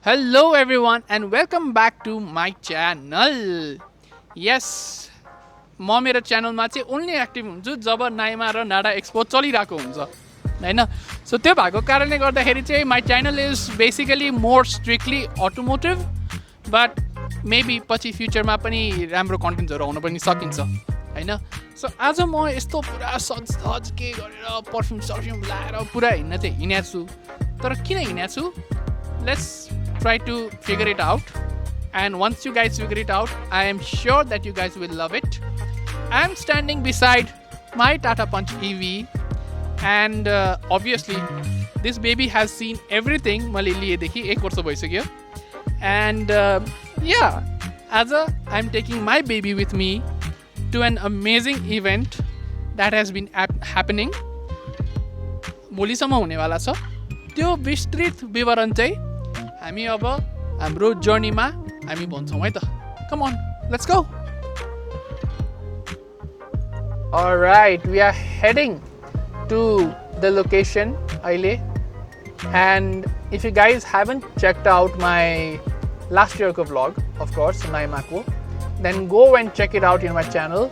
Hello everyone and welcome back to my channel. Yes, म मेरो च्यानलमा चाहिँ ओन्ली एक्टिभ हुन्छु जब नाइमा र नाडा एक्सपो चलिरहेको हुन्छ हैन. सो त्यो भएको कारणले गर्दाखेरि चाहिँ my channel is basically more strictly automotive, but maybe पछि फ्युचरमा पनि राम्रो कन्टेन्ट्सहरू आउन पनि सकिन्छ हैन. सो आज म यस्तो पुरा सज के गरेर पर्फ्युम लाएर पुरा हिँड्न चाहिँ हिँडेको छु. तर किन हिँडेको छु? Let's try to figure it out, and once you guys figure it out, I am sure that you guys will love it. I am standing beside my Tata Punch EV, and obviously this baby has seen everything मैले लिएदेखि 1 वर्ष भइसक्यो. And yeah, as I'm taking my baby with me to an amazing event that has been happening. भोलिसम्म हुनेवाला छ. त्यो विस्तृत विवरण चाहिँ हामी अब हाम्रो जर्नीमा हामी भन्छौँ है त. Come on, let's go. Alright, we are heading to the location अहिले. And if you guys haven't checked out my last year vlog, of course, Naimako, then go and check it out in my channel.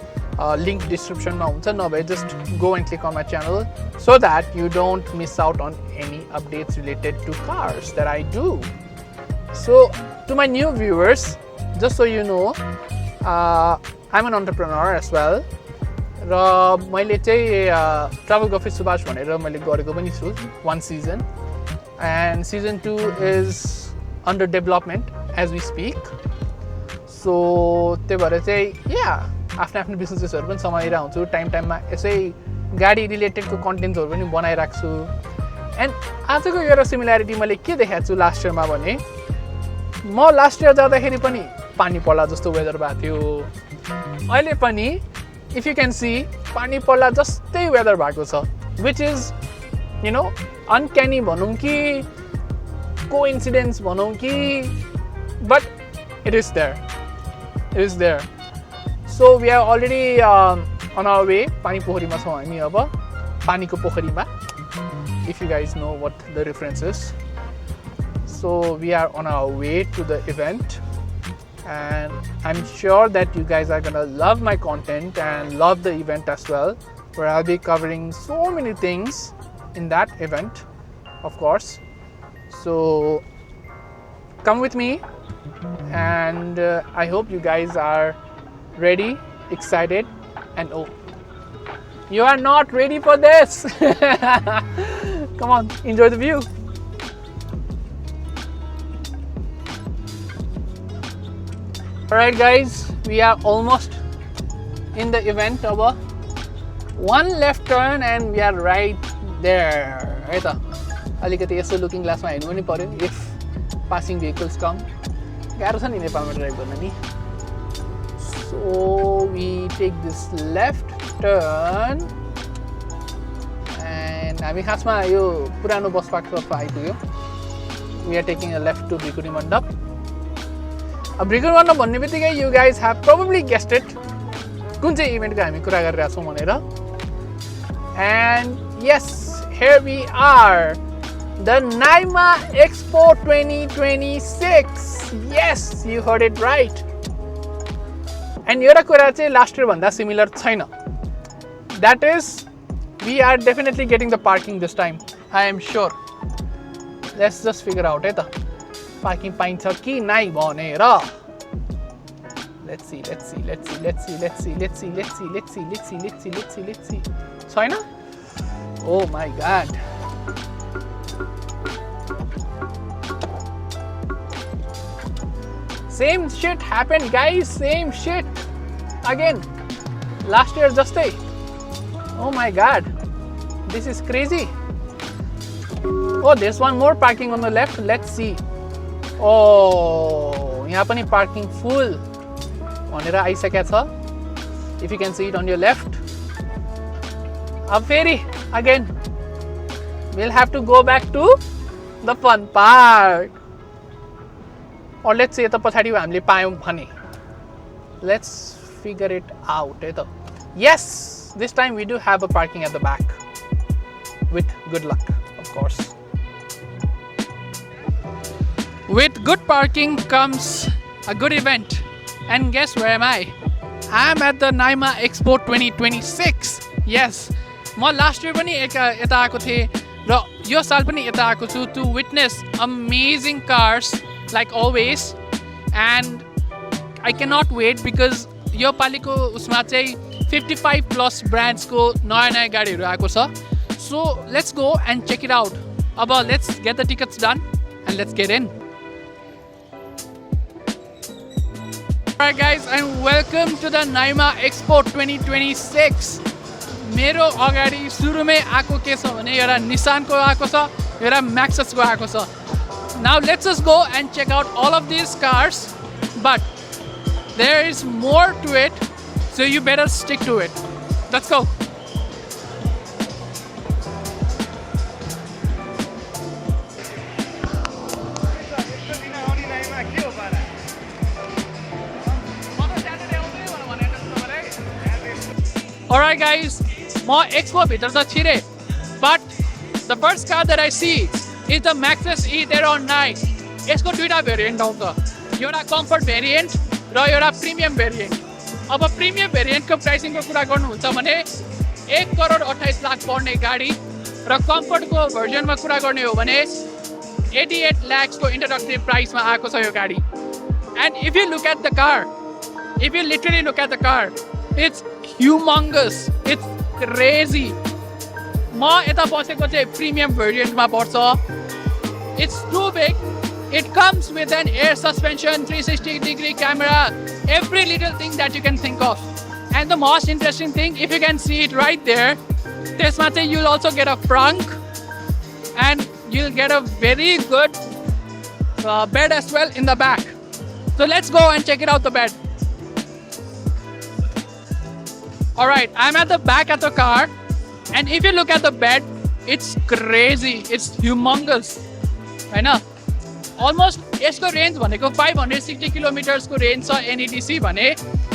Link description ma huncha, nabhai just go and click on my channel so that you don't miss out on any updates related to cars that I do. So to my new viewers, just so you know, I'm an entrepreneur as well. र मैले चाहिँ travel गफी Subhash भनेर मैले गरेको पनि छु 1 season, and season 2 is under development as we speak. So त्यही भएर चाहिँ आफ्नो बिजनेसेसहरू पनि समाइरहेको हुन्छु. टाइममा यसै गाडी रिलेटेडको कन्टेन्ट्सहरू पनि बनाइरहेको छु. एन्ड आजको एउटा सिमिल्यारिटी मैले के देखाएको छु लास्ट इयरमा भने, म लास्ट इयर जाँदाखेरि पनि पानी पर्ला जस्तो वेदर भएको थियो. अहिले पनि इफ यु क्यान सी पानी पर्ला जस्तै वेदर भएको छ, which is you know uncanny भनौँ कि कोइन्सिडेन्स भनौँ कि, but it is there. So we are already on our way. पानी पोखरीमा छौँ हामी अब, पानीको पोखरीमा. If you guys know what the reference is. So we are on our way to the event, and I'm sure that you guys are gonna love my content and love the event as well, where I'll be covering so many things in that event, of course. So come with me, and I hope you guys are ready, excited, and oh, you are not ready for this. Come on, enjoy the view. Alright guys, we are almost in the event. Over one left turn and we are right there. है त. अलिकति यसो looking ग्लासमा हेर्नु पनि पर्यो if passing vehicles come. गाह्रो छ नि नेपालमा ड्राइभ गर्न नि. So we take this left turn and हामी खासमा यो पुरानो बस पार्कतर्फ आइपुग्यो. We are taking a left to Bhikuri Mandap. Bhikuri Mandap भन्ने बित्तिकै you guys have probably guessed it, कुन चाहिँ इभेन्टको हामी कुरा गरिरहेका छौँ भनेर. And yes, here we are, the NAIMA Expo 2026. Yes, you heard it right. And एउटा कुरा चाहिँ लास्ट इयर भन्दा सिमिलर छैन. That is, we are definitely getting the parking this time. I am sure. Let's just figure out है त parking पाइन्छ कि नाइ भनेर. Let's see. छैन? Oh my god. Same shit happened guys, same shit again. Last year जस्तै. Oh my god. This is crazy. Oh, there's one more parking on the left. Let's see. Oh, यहाँ पनि parking full भनेर आइसकेको छ. If you can see it on your left. अब फेरि again we'll have to go back to the fun park. Or let's say यता पछाडि हामीले पायौँ भने. Let's figure it out है त. Yes, this time we do have a parking at the back. With good luck, of course. With good parking comes a good event. And guess where am I? I'm at the NYMA Expo 2026. Yes. म last year पनि यता आएको थिएँ र यो साल पनि यता आएको छु to witness amazing cars like always and I can not wait because यो पालिको उसमा चाहिँ 55 प्लस ब्रान्ड्सको नयाँ नयाँ गाडीहरू आएको छ so let's go and check it out अब let's get the tickets done and let's get in Alright guys and welcome to the NYMA Expo 2026 मेरो अगाडि सुरुमै आएको के छ भने एउटा निसानको आएको छ एउटा म्याक्ससको आएको छ Now let's just go and check out all of these cars but there is more to it so you better stick to it. Let's go. Alright guys, म एक्सपो भित्र त छिरे but the first car that I see is the Maxus E-Theron 9. यसको दुईटा variant आउँछ एउटा comfort variant र एउटा premium variant अब प्रिमियम भेरिएन्टको प्राइसिङको कुरा गर्नुहुन्छ भने 1 करोड 28 लाख पर्ने गाडी र कम्फर्टको भर्जनमा कुरा गर्ने हो भने 88 लाखको इन्ट्रोडक्टरी प्राइसमा आएको छ यो गाडी and if you look at the car if you literally look at the car it's humongous it's crazy म यता बसेको चाहिँ प्रिमियम भेरिएन्टमा पर्छ it's too big it comes with an air suspension 360-degree camera every little thing that you can think of and the most interesting thing if you can see it right there त्यसमा चाहिँ you'll also get a frunk and you'll get a very good bed as well in the back so let's go and check it out the bed. Alright, I'm at the back of the car and if you look at the bed, it's crazy, it's humongous. हैन almost यसको range भनेको 560 किलोमिटर्सको range छ NEDC भने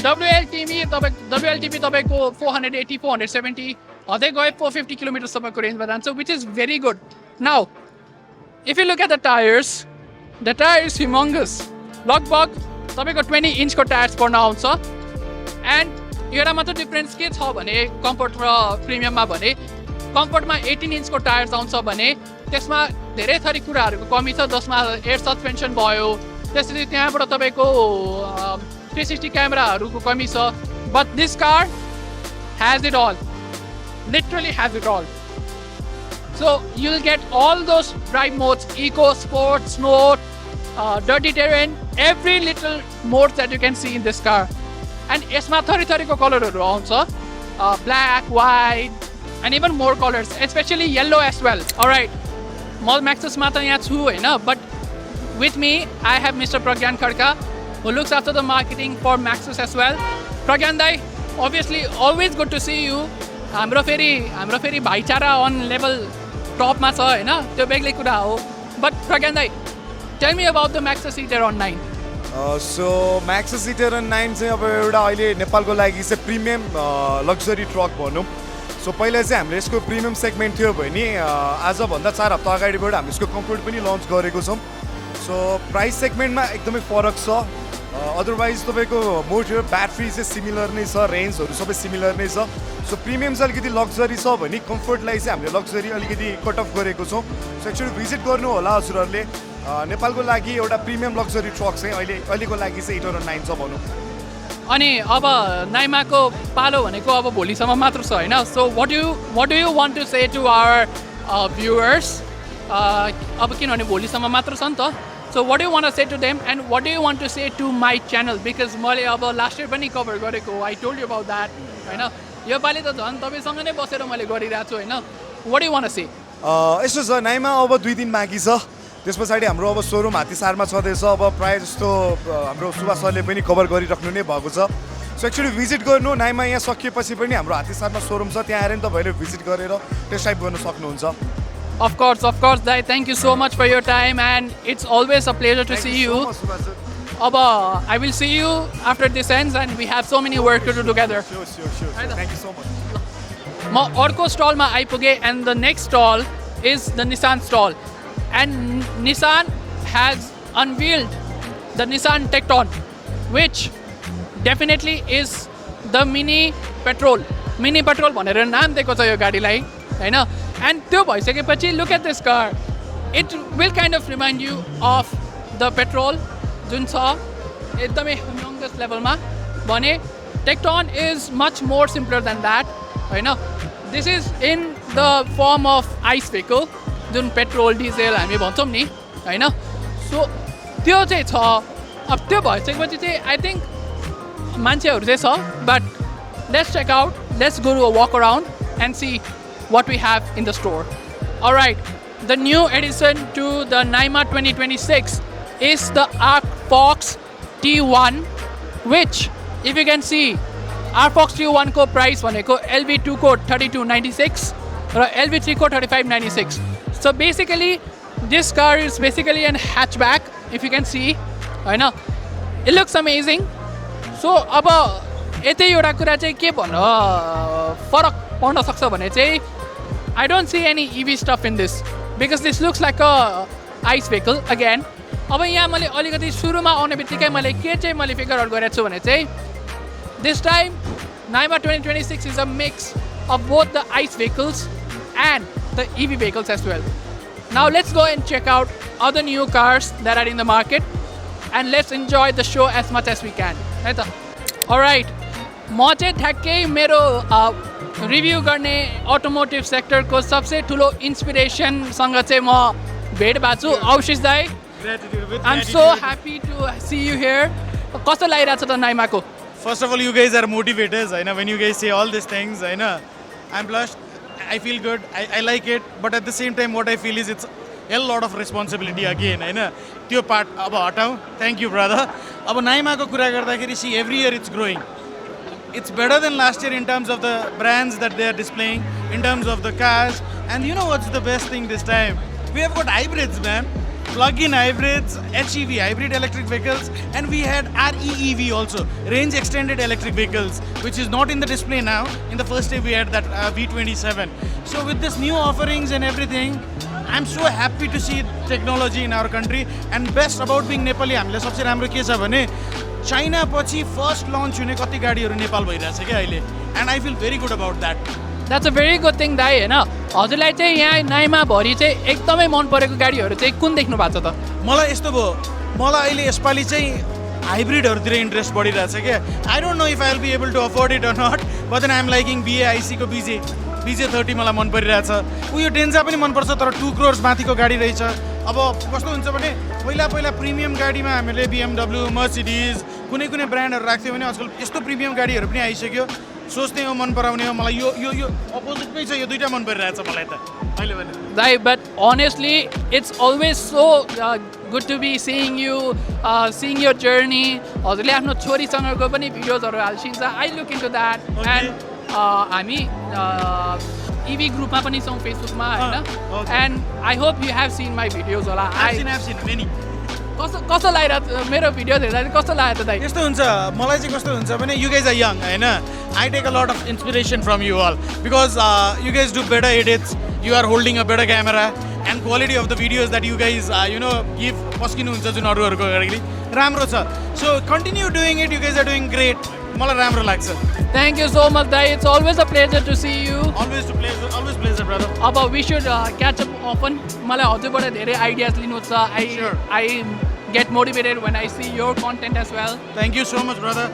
WLTP तपाईको 480 470 हदै गए 450 kilometres तपाईको रेन्जमा जान्छ which is very good. Now, if you look at the tires, the tire is humongous. लगभग तपाईको 20 इन्चको टायर्स पर्न आउँछ and एउटा मात्र डिफरेन्स के छ भने कम्फर्ट र प्रिमियममा भने कम्फर्टमा 18 इन्चको टायर्स आउँछ भने त्यसमा धेरै थरी कुराहरूको कमी छ जसमा एयर सस्पेन्सन भयो त्यसरी त्यहाँबाट तपाईको 360 क्यामेराहरूको कमी छ but this car has it all literally has it all so you'll get all those drive modes eco sport snow dirty terrain every little modes that you can see in this car and यसमा थरीको कलरहरू आउँछ black white and even more colors especially yellow as well. Alright, म म्याक्ससमा त यहाँ छु हैन but with me I have Mr. Pragyan Khadka who looks after the marketing for Maxus as well. Pragyan dai, obviously always good to see you. हाम्रो फेरि भाइचारा on level top मा छ हैन त्यो बेग्लै कुरा हो but Pragyan dai, tell me about the Maxus E-Theron 9. So Maxus E-Theron 9 चाहिँ अब एउटा अहिले नेपालको लागि चाहिँ प्रिमियम लग्जरी ट्रक भनौँ सो पहिला चाहिँ हामीले यसको प्रिमियम सेगमेन्ट थियो भने आजभन्दा 4 हप्ता अगाडिबाट हामीले यसको कम्फर्ट पनि लन्च गरेको छौँ सो प्राइस सेगमेन्टमा एकदमै फरक छ अदरवाइज तपाईँको मोटर ब्याट्री चाहिँ सिमिलर नै छ रेन्जहरू सबै सिमिलर नै छ सो प्रिमियम चाहिँ अलिकति लग्जरी छ भने कम्फर्टलाई चाहिँ हामीले लग्जरी अलिकति कट अफ गरेको छौँ सो एक्चुअली भिजिट गर्नु होला हजुरहरूले नेपालको लागि एउटा प्रिमियम लग्जरी ट्रक चाहिँ अहिलेको लागि चाहिँ E-Theron 9 छ भनौँ अनि अब नाइमाको पालो भनेको अब भोलिसम्म मात्र छ हैन so what do you want to say to our viewers अब किनभने भोलिसम्म मात्र छ नि त so what do you want to say to them and what do you want to say to my channel because मैले अब लास्ट इयर पनि कभर गरेको I told you about that हैन यो पालि त झन् तपाईसँग नै बसेर मैले गरिरहेको छु हैन what do you want to say यस्तो छ नाइमा अब 2 दिन बाँकी छ त्यस पछाडि हाम्रो अब सोरुम हात्तीसारमा छँदैछ अब प्रायः जस्तो हाम्रो सुभाष सरले पनि कभर गरिराख्नु नै भएको छ सो एक्चुअली भिजिट गर्नु नाइमा यहाँ सकिएपछि पनि हाम्रो हात्तीसारमा सोरुम छ त्यहाँ आएर नि तपाईँले भिजिट गरेर टेस्ट ड्राइभ गर्न सक्नुहुन्छ Of course, Dai. Thank you so much for your time and it's always a pleasure to see you. Abba, I will see you after this ends and we have so many work to do together. Sure. Thank you so much. Ma orko stall ma aipuge and the next stall is the Nissan stall. And Nissan has unveiled the Nissan Tecton, which definitely is the mini petrol भनेर नाम दिएको छ यो गाडीलाई हैन and त्यो भइसकेपछि look at this car, it will kind of remind you of the petrol जुन छ एकदमै humongous लेभलमा भने Tecton is much more simpler than that हैन this is in the form of ice vehicle जुन पेट्रोल डिजेल हामी भन्छौँ नि हैन सो त्यो चाहिँ छ अब त्यो भइसकेपछि चाहिँ आई थिङ्क मान्छेहरू चाहिँ छ but let's check out, let's go to a walk around and see what we have in the store. Alright, the new addition to the NIMA 2026 is the Arc Fox T1, which if you can see, Arc Fox T1 ko price भनेको LV2 को 3296 र LV3 को 3596. So basically, this car is basically an hatchback, if you can see, हैन it looks amazing. So अब यतै एउटा कुरा चाहिँ के भन्नु फरक पर्न सक्छ भने चाहिँ I don't see any इभी stuff in this because this looks like a ice vehicle again अब यहाँ मैले अलिकति सुरुमा आउने बित्तिकै मैले के चाहिँ मैले फिगर आउट गरेको छु भने चाहिँ दिस टाइम नाइमा 2026 is a mix of both the ICE vehicles and the EV vehicles as well now let's go and check out other new cars that are in the market and let's enjoy the show as much as we can है त all right म चाहिँ ठ्याक्कै मेरो review गर्ने automotive सेक्टरको सबसे ठुलो इन्सपिरेसनसँग चाहिँ म भेट भएको छु आशिष दाई I am so happy to see you here कस्तो लागिरहेको छ त नाइमाको First of all, you guys are motivators. I know when you guys say all these things, I know I'm blushed. I feel good. I like it. But at the same time, what I feel is it's a lot of responsibility again. I know. त्यो part अब हटाऊ. Thank you, brother. अब नाइमाको कुरा गर्दाखेरि see every year it's growing. It's better than last year in terms of the brands that they are displaying, in terms of the cars. And you know what's the best thing this time? We have got hybrids, man. Plug-in hybrids, HEV, hybrid electric vehicles, and we had REEV also, range extended electric vehicles, which is not in the display now. In the first day we had that V27. So with this new offerings and everything, I'm so happy to see technology in our country. And best about being Nepali, हामीले सबसे राम्रो के छ भने China पछि first lunch हुने कति गाडीहरू नेपाल भइरहेछ क्या अहिले and I feel very good about that that's a very good thing दाइ होइन हजुरलाई चाहिँ यहाँ नाइमाभरि चाहिँ एकदमै मन परेको गाडीहरू चाहिँ कुन देख्नु भएको छ त मलाई यस्तो भयो मलाई अहिले यसपालि चाहिँ हाइब्रिडहरूतिर इन्ट्रेस्ट बढिरहेछ क्या I don't know if I will be able to afford it or not but then I am liking बिएआइसीको बिजे 30 मलाई मन परिरहेछ उयो डेन्जा पनि मनपर्छ तर 2 crores माथिको गाडी रहेछ अब कस्तो हुन्छ भने पहिला प्रिमियम गाडीमा हामीले BMW मर्सिडिज कुनै ब्रान्डहरू राख्थ्यौँ भने आजकल यस्तो प्रिमियम गाडीहरू पनि आइसक्यो सोच्ने हो मन पराउने हो मलाई यो अपोजिटमै छ यो दुईटा मन परिरहेछ मलाई त अहिले भने दाइ but honestly it's always so good to be seeing your journey हजुरले आफ्नो छोरीसँगको पनि भिडियोजहरू हाल्छिन्छ I look into that and हामी इभी ग्रुपमा पनि छौँ फेसबुकमा होइन and I hope you have seen my videos होला कस्तो लागिरहेको मेरो भिडियोज हेर्दा चाहिँ कस्तो लाग्यो त दाइ यस्तो हुन्छ मलाई चाहिँ कस्तो हुन्छ भने यु गाइज आर यङ होइन I take a lot of inspiration from you all because you guys do better edits you are holding a better camera and quality of the videos that you guys you know give पस्किनुहुन्छ जुन अरूहरूको लागि राम्रो छ so continue doing it you guys are doing great मलाई राम्रो लाग्छ thank you so much दाइ it's always a pleasure to see you always pleasure brother अब we should catch up open मलाई हजुरबाट धेरै आइडियाज लिनु छ I get motivated when I see your content as well. Thank you so much, brother.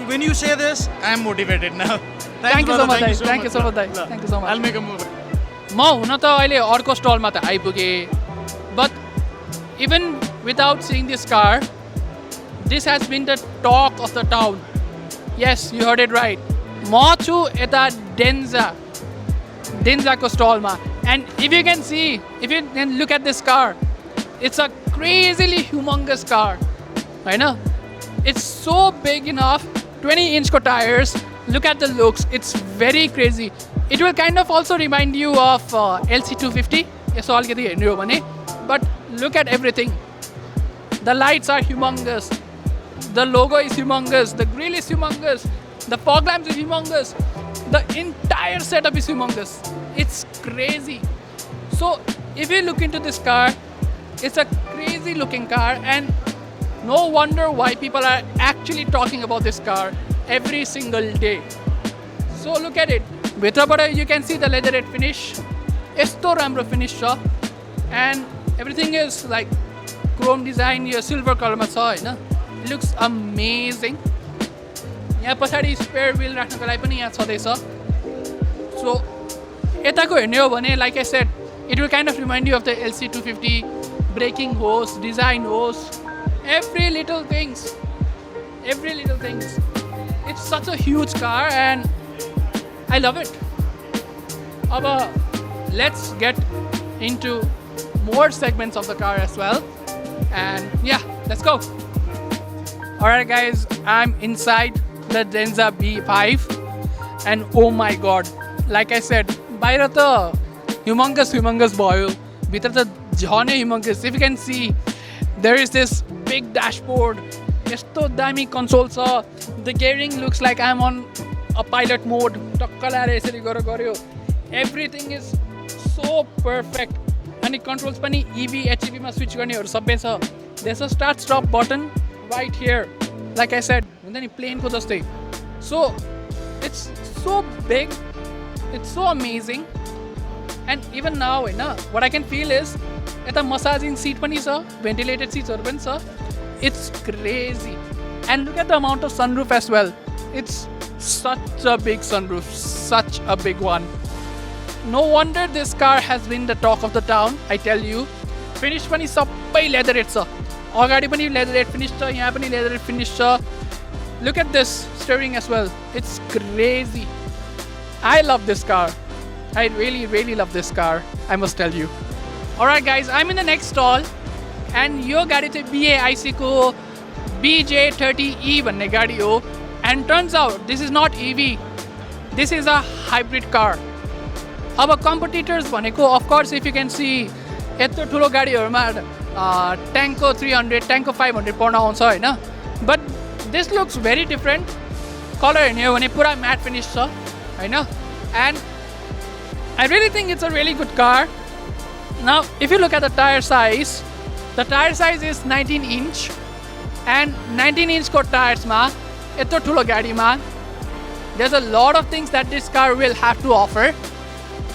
When you say this, I am motivated now. Thank you so much, Dai. Thank you so much, Dai. Thank you so much. I'll make a move. म हुन त अहिले अर्को स्टलमा त आइपुगेँ but even without seeing this car this has been the talk of the town yes you heard it right म छु यता डेन्जाको स्टलमा and if you can see if you can look at this car it's a crazily humongous car right now it's so big enough 20-inch tires look at the looks it's very crazy it will kind of also remind you of LC250 yes all get the but look at everything the lights are humongous the logo is humongous the grille is humongous the fog lamps is humongous the entire setup is humongous it's crazy so if you look into this car it's a crazy crazy looking car, and no wonder why people are actually talking about this car every single day. So look at it. भित्रबाट you can see the leatherette finish. यस्तो राम्रो finish छ, and everything is like chrome design, यो silver कलरमा छ हैन. It looks amazing. यहाँ पछाडि spare wheel राख्नको लागि पनि यहाँ छँदैछ. So यताको हेर्ने हो भने, like I said, it will kind of remind you of the LC250 braking hose, design hose, every little things. It's such a huge car and I love it. Now let's get into more segments of the car as well. And yeah, let's go. Alright guys, I'm inside the Denza B5 and oh my god, like I said, बाहिर त humongous भयो, भित्र त झनै humongous. If you can see, there is this big dashboard, यस्तो दामी console छ. The gearing looks like I'm on a pilot mode. टक्क लाएर यसरी गर्यो. Everything is so perfect. अनि controls पनि EV, HEV मा switch गर्नेहरु सबै छ. There's a start stop button right here. Like I said, हुन्छ नि plane को जस्तै. So it's so big. It's so amazing. And even now, what I can feel is यता massaging seat पनि छ, ventilated seats पनि छ. It's crazy. And look at the amount of sunroof as well. It's such a big sunroof, such a big one. No wonder this car has been the talk of the town, I tell you. Finish पनि सबै leatherette छ. अगाडि पनि leatherette finish छ, यहाँ पनि leatherette finish छ. Look at this steering as well. It's crazy. I love this car. I really love this car, I must tell you. Alright guys, I'm in the next stall and यो गाडी चाहिँ BAIC को BJ30E भन्ने गाडी हो. And turns out this is not EV. This is a hybrid car. अब competitors भनेको, of course, if you can see, यत्रो ठुलो गाडीहरुमा ट्याङ्कको 300, ट्याङ्कको 500 पर्न आउँछ हैन. But this looks very different. Color हेर्ने हो भने पुरा matte finish छ हैन. And I really think it's a really good car. Now, if you look at the tire size is 19 inch. And 19 inch ko tires ma, yetro thulo gadi ma, there's a lot of things that this car will have to offer.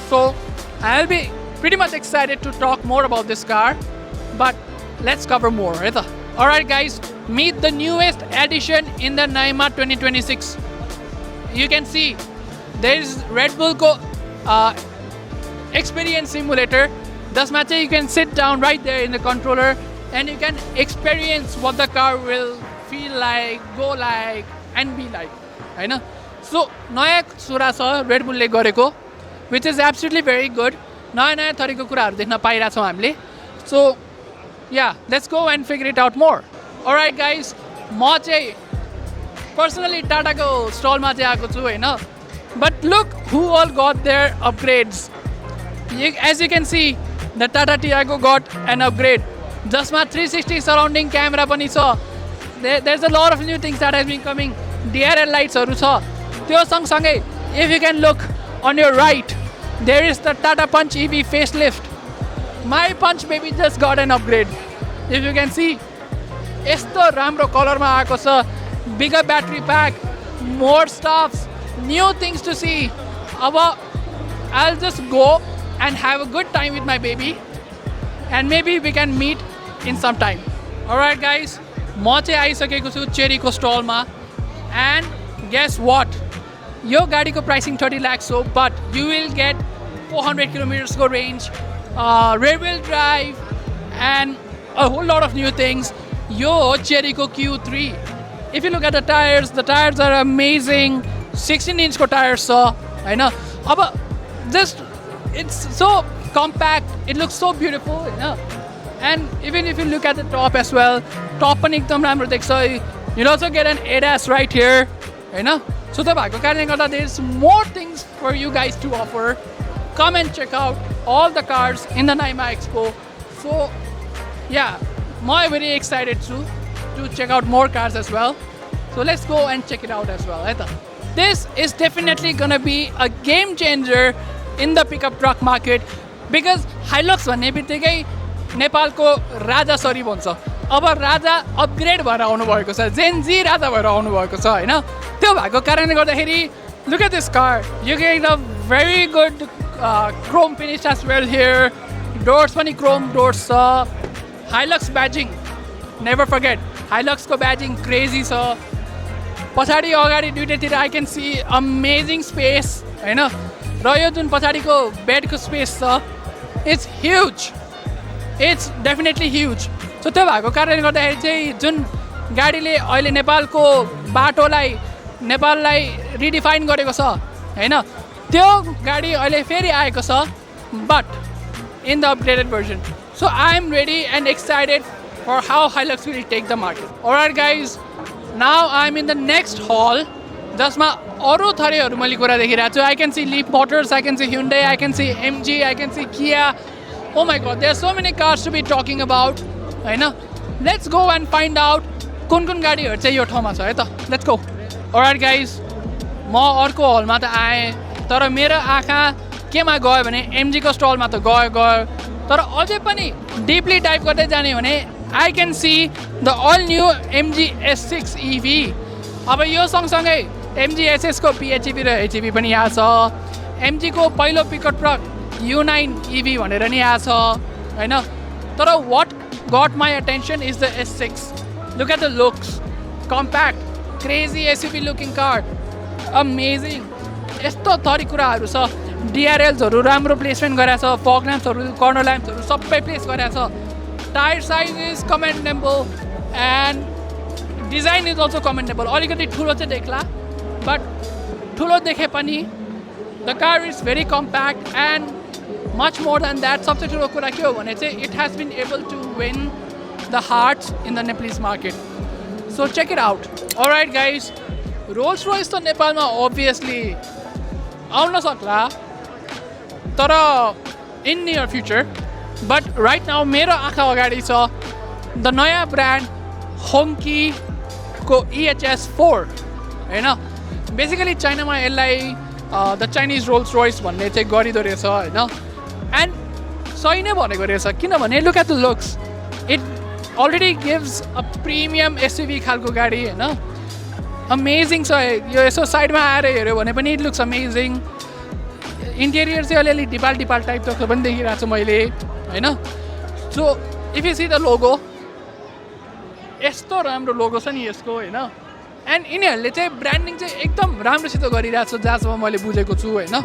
So, I'll be pretty much excited to talk more about this car. But let's cover more, right? Alright guys, meet the newest addition in the NIMA 2026. You can see there is Red Bull ko experience simulator. This match you can sit down right there in the controller and you can experience what the car will feel like, go like and be like. हैन. So नयाँ कुरा छ Red Bull ले गरेको, which is absolutely very good. नयाँ थरीको कुराहरु देख्न पाइराछौं हामीले. So yeah, let's go and figure it out more. Alright guys, म चाहिँ personally Tata को stall मा चाहिँ आएको छु हैन. But look who all got their upgrades. As you can see, the Tata Tiago got an upgrade. जसमा 360 surrounding camera पनि छ. There's a lot of new things that has been coming. DRL lights हरु छ. त्यो सँगसँगै, if you can look on your right, there is the Tata Punch EV facelift. My Punch baby just got an upgrade. If you can see, यस्तो राम्रो कलरमा आएको छ. Bigger battery pack, more stuffs, new things to see. अब I'll just go and have a good time with my baby and maybe we can meet in some time. Alright guys, म चाहिँ आइसकेको छु चेरीको स्टलमा and guess what? यो गाडीको pricing 30 lakhs हो, but you will get 400 kilometers go range, rear wheel drive and a whole lot of new things. यो हो चेरीको Q3. If you look at the tires are amazing. 16 inch को tires छ हैन. अब just it's so compact, it looks so beautiful, हैन. And even if you look at the top as well, top पनि एकदम राम्रो देख्छ. You'll also get an ADAS right here, हैन. So त्यो भएको कारणले गर्दा there's more things for you guys to offer. Come and check out all the cars in the NIMA Expo. So yeah, I'm very excited to check out more cars as well. So let's go and check it out as well. This is definitely gonna be a game changer in the pickup truck market because Hilux भन्ने बित्तिकै नेपालको राजा sorry भन्छ अब राजा upgrade भएर आउनुभएको छ Gen Z राजा भएर आउनुभएको छ होइन त्यो भएको कारणले गर्दाखेरि look at this car you get a very good chrome finish as well here doors पनि chrome doors छ Hilux badging never forget Hilux को badging crazy छ पछाडि अगाडि दुईटैतिर I can see amazing space हैन र यो जुन पछाडिको बेडको स्पेस छ it's huge it's definitely huge so त्यो भएको कारणले गर्दाखेरि चाहिँ जुन गाडीले अहिले नेपालको बाटोलाई नेपाललाई रिडिफाइन गरेको छ हैन त्यो गाडी अहिले फेरि आएको छ but in the upgraded version so I am ready and excited for how Hilux will take the market. Alright guys, now I am in the next hall जसमा अरू थरीहरू मैले कुरा देखिरहेको छु I can see Leap Motors, I can see Hyundai, I can see MG, I can see Kia. Oh my god, there are so many cars to be talking about हैन let's go and find out कुन कुन गाडीहरू चाहिँ यो ठाउँमा छ है त let's go. Alright guys, म अर्को हलमा त आएँ तर मेरो आँखा केमा गयो भने MG को स्टलमा त गयो तर अझै पनि डिपली डाइभ गर्दै जाने भने I can see the all new MG S6 EV. अब यो सँगसँगै MG SS को PHEV र HEV पनि यहाँ छ MG को पहिलो पिकअप ट्रक U9 EV भनेर नि यहाँ छ हैन तर what got my attention is the S6. Look at the looks, compact, crazy SUV looking car, amazing. यस्तो थरी कुराहरू छ DRLsहरू राम्रो प्लेसमेन्ट गरेको छ फग ल्याम्प्सहरू कर्नर ल्याम्प्सहरू सबै प्लेस गरेको छ tyre size is commendable and design is also commendable अलिकति ठुलो चाहिँ देख्ला बट ठुलो देखे पनि the car is very compact and much more than that सबसे ठुलो कुरा के हो भने चाहिँ it has been able to win the hearts in the Nepalese market so check it out. Alright guys, Rolls Royce त नेपालमा अभियसली आउन सक्ला तर in near future but right now मेरो आँखा अगाडि छ द नयाँ ब्रान्ड होङ्कीको EHS4 होइन बेसिकली चाइनामा यसलाई द चाइनिज रोल्स रोयस भन्ने चाहिँ गरिदो रहेछ होइन एन्ड सही नै भनेको रहेछ किनभने look at the looks it already gives a premium SUV खालको गाडी होइन अमेजिङ छ यो यसो साइडमा आएर हेऱ्यो भने पनि इट लुक्स अमेजिङ इन्टेरियर चाहिँ अलिअलि डिपाल टाइप जस्तो पनि देखिरहेको छु मैले होइन so if you see the logo यस्तो राम्रो लोगो छ नि यसको होइन एन्ड यिनीहरूले चाहिँ ब्रान्डिङ चाहिँ एकदम राम्रोसित गरिरहेको छ जहाँसम्म मैले बुझेको छु होइन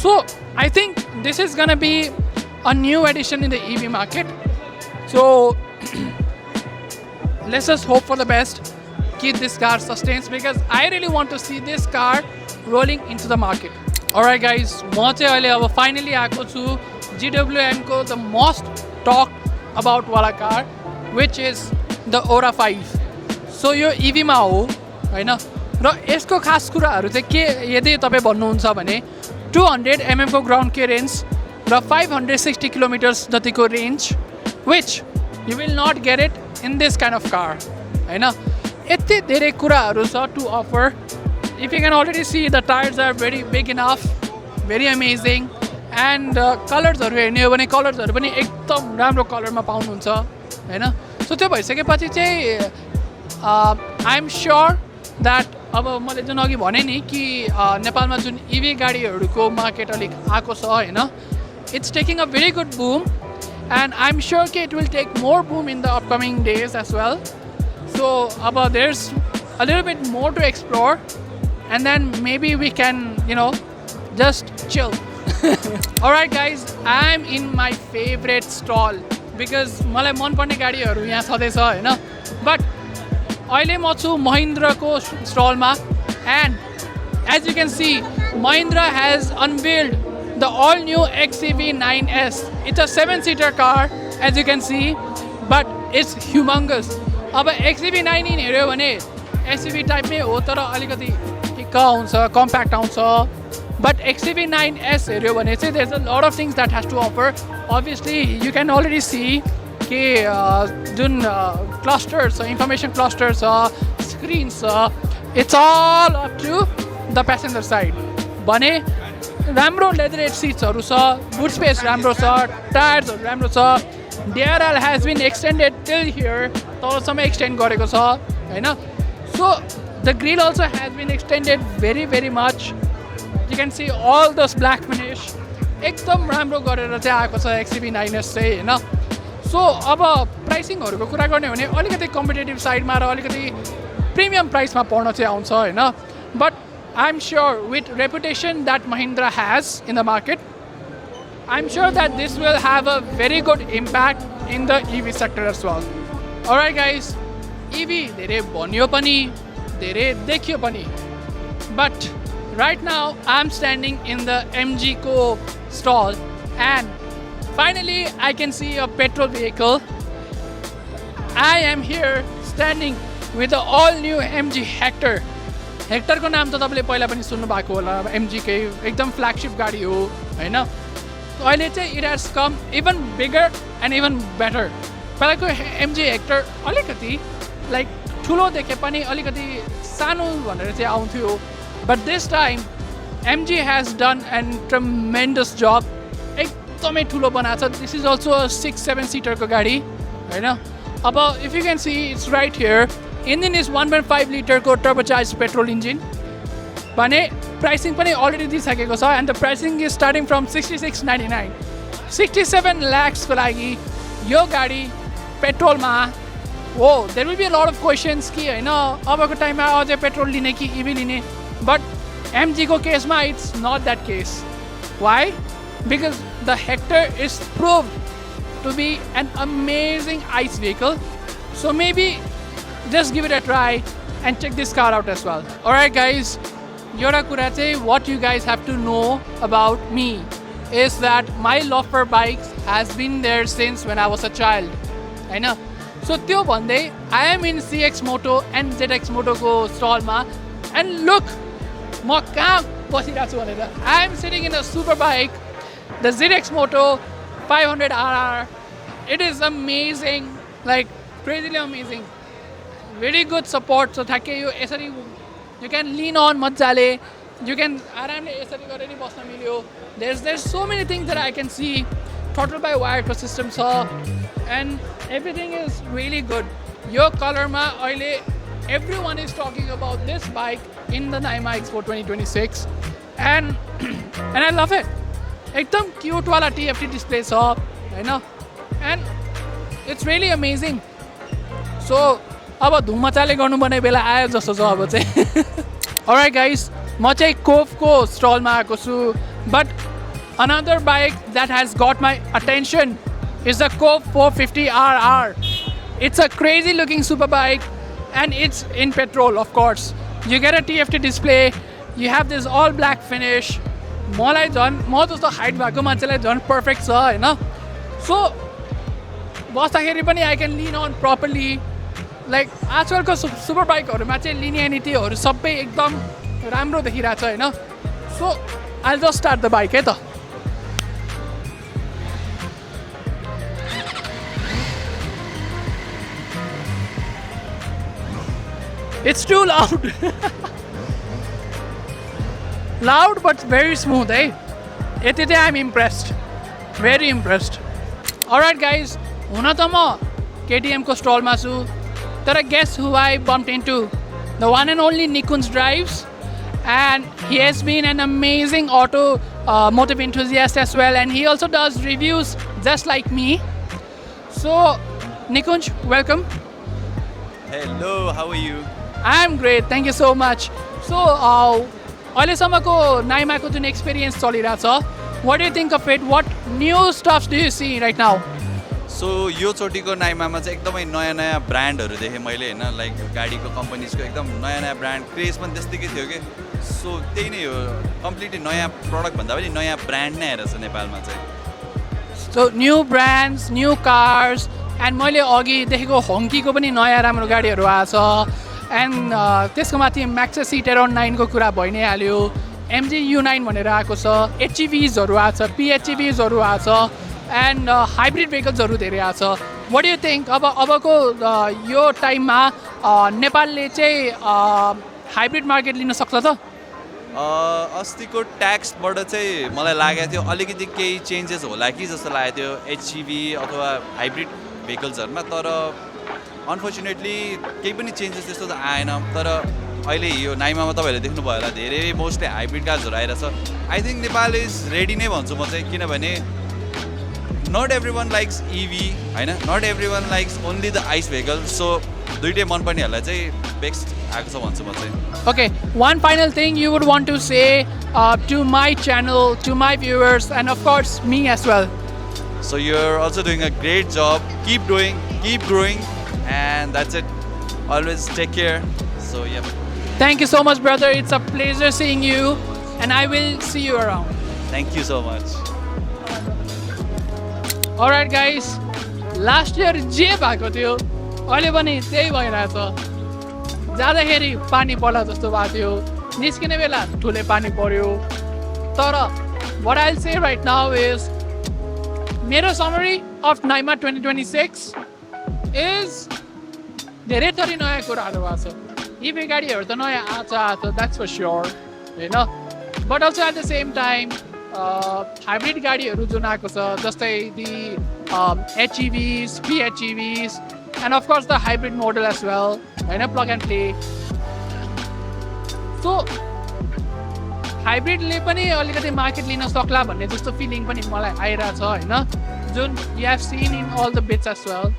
so I think this is gonna be a new edition in the EV market so let's just hope for the best कि this car sustains because I really want to see this car rolling into the market. Alright guys, म चाहिँ अहिले अब finally आएको छु GWM को the most talk about वाला car which is the Ora 5. So यो इभीमा हो होइन र यसको खास कुराहरू चाहिँ के यदि तपाईँ भन्नुहुन्छ भने 200 mm को ग्राउन्ड क्लियरेन्स र 560 किलोमिटर्स जतिको range which you will not get it in this kind of car होइन यति धेरै कुराहरू छ to offer. If you can already see the tyres are very big enough very amazing and कलर्सहरू हेर्ने हो भने कलर्सहरू पनि एकदम राम्रो कलरमा पाउनुहुन्छ होइन सो त्यो भइसकेपछि चाहिँ आई एम स्योर द्याट अब मैले जुन अघि भने नि कि नेपालमा जुन इभी गाडीहरूको मार्केट अलिक आएको छ होइन it's taking a very good boom and I am sure कि it will take more boom in the upcoming days as well. So अब there is a little bit more to explore and then maybe we can you know just chill. Alright guys, I am in my favorite stall because मलाई मनपर्ने गाडीहरू यहाँ छँदैछ होइन but अहिले म छु महिन्द्राको स्टलमा and as you can see Mahindra has unveiled the all new XEV 9S. It's a 7-seater car as you can see but it's humongous. अब XEV 9 हेऱ्यो भने SUV टाइपमै हो तर अलिकति ठिक्क आउँछ कम्प्याक्ट आउँछ but XEV 9S हेऱ्यो भने चाहिँ there's a lot of things that has to offer. Obviously you can already see कि जुन clusters छ information clusters छ screens छ it's all up to the passenger side. भने राम्रो leather seatsहरू छ boot space राम्रो छ टायर्सहरू राम्रो छ DRL has been extended till here, तलसम्म extend गरेको छ हैन. So the grill also has been extended very much. You can see all those black finish. एकदम राम्रो गरेर चाहिँ आएको छ XCV9S चाहिँ हैन. So अब प्राइसिङहरुको कुरा गर्ने हो भने अलिकति कम्पिटिटिभ साइडमा र अलिकति प्रिमियम प्राइसमा पर्न चाहिँ आउँछ हैन. But I'm sure with reputation that Mahindra has in the market, I'm sure that this will have a very good impact in the EV sector as well. Alright guys, EV धेरै भन्यो पनि धेरै देखियो पनि, but right now I'm standing in the MG Co stall and finally I can see a petrol vehicle. I am here standing with the all new MG Hector. Hector को नाम त तपाईले पहिला पनि सुन्नु भएको होला, MG कै एकदम फ्ल्यागशिप गाडी हो हैन. अहिले चाहिँ it has come even bigger and even better. पहिलाको MG Hector अलिकति लाइक ठुलो देखे पनि अलिकति सानो भनेर चाहिँ आउँथ्यो, but this time MG has done a tremendous job. एकदमै ठुलो बनाएको छ. This is also a 6-7 seater को गाडी हैन. अब if you can see, it's right here. Engine is 1.5 liter को turbocharged petrol engine. भने pricing पनि already दिइसकेको छ and the pricing is starting from 6699. 67 lakhs को लागि यो गाडी पेट्रोलमा हो. There will be a lot of questions कि हैन अबको टाइममा अझै पेट्रोल लिने कि EV लिने, but MG को केसमा it's not that case. Why? Because the Hector is proved to be an amazing ICE vehicle. So maybe just give it a try and check this car out as well. Alright guys, एउटा कुरा चाहिँ what you guys have to know about me is that my love for bikes has been there since when I was a child. हैन. So त्यो भन्दै I am in CX Moto and ZX Moto को stallमा and look म कहाँ बसिरहेको छु भनेर. I am sitting in a super bike, the ZX Moto 500RR. It is amazing, like crazily amazing. Very good support. So ठ्याक्कै यो यसरी you can lean on मजाले, you can आरामले यसरी गरेर नि बस्न मिल्यो. There's so many things that I can see. Throttle by wire को system छ and everything is really good. यो कलरमा अहिले everyone is talking about this bike in the NIMA Expo 2026 and I love it. एकदम cute वाला TFT display छ हैन and it's really amazing. So अब धुमचाले गर्नु पर्ने बेला आयो जस्तो छ अब चाहिँ. Alright guys, म चाहिँ कोफ को स्टलमा आएको छु, but another bike that has got my attention is the Kof 450RR. It's a crazy looking super bike and it's in petrol of course. You get a TFT display, you have this all black finish. मलाई झन् म जस्तो height भएको मान्छेलाई झन् perfect छ हैन. So बस्दाखेरि पनि I can lean on properly. Like आजकलको सुपर बाइकहरुमा चाहिँ लिनियरिटीहरु सबै एकदम राम्रो देखिरहेछ हैन. So I'll just start the bike है त. It's too loud. Loud but very smooth, eh? यति चाहिँ I'm impressed. Very impressed. Alright guys, हुन त म KTM को स्टलमा छु. तर guess who I bumped into? The one and only Nikunj drives, and he has been an amazing automotive enthusiast as well, and he also does reviews just like me. So Nikunj, welcome. Hello, how are you? I'm great, thank you so much. So अहिलेसम्मको नाइमाको जुन experience चलिरहेछ, what do you think of it? What new stuffs do you see right now? So यो चोटिको नाइमामा चाहिँ एकदमै नयाँ नयाँ ब्रान्डहरू देखेँ मैले हैन. लाइक गाडीको कम्पनीजको एकदम नयाँ नयाँ ब्रान्ड क्रेज पनि त्यस्तैकै थियो कि. सो त्यही नै हो, कम्प्लिटली नयाँ प्रडक्ट भन्दा पनि नयाँ ब्रान्ड नै आएर छ नेपालमा चाहिँ. So new brands, new cars, and मैले अघि देखेको हङ्कीको पनि नयाँ राम्रो गाडीहरू आएछ. एन्ड त्यसको माथि म्याक्सेस सिटेरोन 9 को कुरा भइ नै हाल्यो. MG U9 भनेर आएको छ, HEVsहरु आछ, PHEVsहरु आछ, एन्ड हाइब्रिड भेहिकल्सहरु धेरै आछ. व्हाट डु यु थिंक अबको यो टाइममा नेपालले चाहिँ हाइब्रिड मार्केट लिन सक्छ त? अस्तिको ट्याक्सबाट चाहिँ मलाई लागेको थियो अलिकति केही चेन्जेस होला कि जस्तो लागेको थियो एचइभी अथवा हाइब्रिड भेहिकल्सहरूमा, तर अनफर्चुनेटली केही पनि चेन्जेस त्यस्तो त आएन। तर अहिले यो नाइमामा तपाईँहरूले देख्नुभयो होला धेरै मोस्टली हाइब्रिड कार्सहरू आइरहेछ। I think Nepal is ready नै भन्छु म चाहिँ, किनभने not everyone likes EV होइन, not everyone likes only the ICE vehicle. So दुइटै मनपर्नेहरूलाई चाहिँ बेस्ट आएको छ भन्छु म चाहिँ। Okay, one final thing you would want to say to my channel, to my viewers, and of course me as well. So you're also doing a great job. Keep doing, keep growing, and that's it. Always take care. So yeah. Thank you so much, brother. It's a pleasure seeing you, and I will see you around. Thank you so much. Alright guys, last year जे भएको थियो अहिले पनि त्यही भइरहेछ। जाँदाखेरि पानी पर्ला जस्तो भएको थियो, निस्किने बेला ठुलै पानी पर्यो। तर what I'll say right now is मेरो summary of NIMA 2026 is धेरै थरी नयाँ कुराहरू भएको छ। इभी गाडीहरू त नयाँ आएको, that's for sure, होइन? But also at the same time hybrid गाडीहरू जुन आएको छ, जस्तै the HEVs, PHEVs, and of course the hybrid model as well, होइन, plug and play. So हाइब्रिडले पनि अलिकति मार्केट लिन सक्ला भन्ने जस्तो फिलिङ पनि मलाई आइरहेछ, होइन, जुन you have seen in all the bits as well.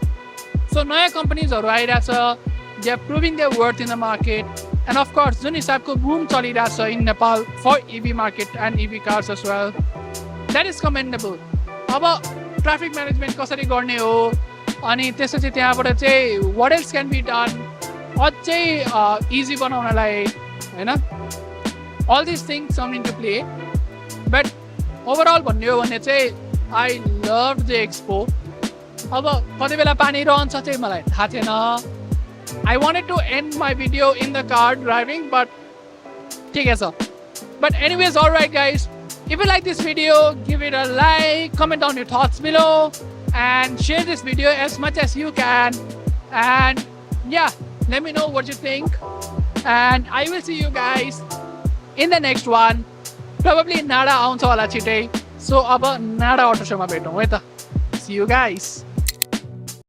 So नयाँ कम्पनीजहरू आइरहेछ, they are proving their worth in the market, and of course जुन हिसाबको बुम चलिरहेछ in Nepal for EV market and EV cars as well, that is commendable. अब traffic management कसरी गर्ने हो, अनि त्यसपछि त्यहाँबाट चाहिँ what else can be done अझै इजी बनाउनलाई, होइन, all these things come into play. But overall भन्ने हो भने चाहिँ I loved the expo. अब कति बेला पानी रहन्छ चाहिँ मलाई थाहा थिएन। I wanted to end my video in the car driving, but ठिकै छ। But anyways, alright guys, if you like this video, give it a like, comment down your thoughts below, and share this video as much as you can. And yeah, let me know what you think. And I will see you guys in the next one. Probably Nada आउँछ होला छिटै। So अब Nada auto show मा भेटौँ है त। See you guys.